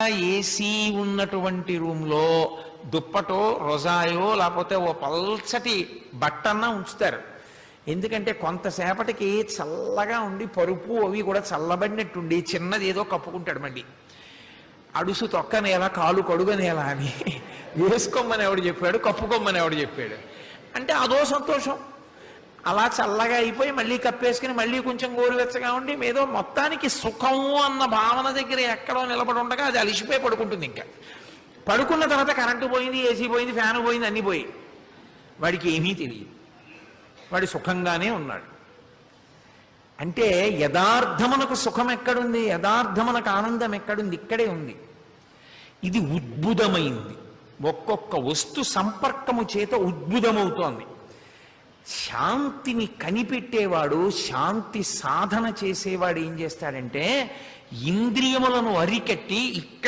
AC ఉన్నటువంటి రూమ్లో దుప్పటో రొజాయో లేకపోతే ఓ పల్చటి బట్టన్నా ఉంచుతారు. ఎందుకంటే కొంతసేపటికి చల్లగా ఉండి పరుపు అవి కూడా చల్లబడినట్టుండి చిన్నది ఏదో కప్పుకుంటాడు. మళ్ళీ అడుసు తొక్కనేలా కాలు కడుగనేలా అని వేసుకోమని ఎవడు చెప్పాడు, కప్పుకోమని ఎవడు చెప్పాడు అంటే అదో సంతోషం. అలా చల్లగా అయిపోయి మళ్ళీ కప్పేసుకుని మళ్ళీ కొంచెం గోరువెచ్చగా ఉండి ఏదో మొత్తానికి సుఖము అన్న భావన దగ్గర ఎక్కడో నిలబడి ఉండగా అది అలిసిపోయి పడుకుంటుంది. ఇంకా పడుకున్న తర్వాత కరెంటు పోయింది, ఏసీ పోయింది, ఫ్యాన్ పోయింది, అన్నీ పోయి వాడికి ఏమీ తెలియదు, వాడి సుఖంగానే ఉన్నాడు. అంటే యథార్థమునకు సుఖం ఎక్కడుంది, యథార్థమునకు ఆనందం ఎక్కడుంది? ఇక్కడే ఉంది. ఇది ఉద్భుతమైంది. ఒక్కొక్క వస్తు సంపర్కము చేత ఉద్భుతమవుతోంది. శాంతిని కనిపెట్టేవాడు, శాంతి సాధన చేసేవాడు ఏం చేస్తాడంటే ఇంద్రియములను అరికట్టి ఇక్కడ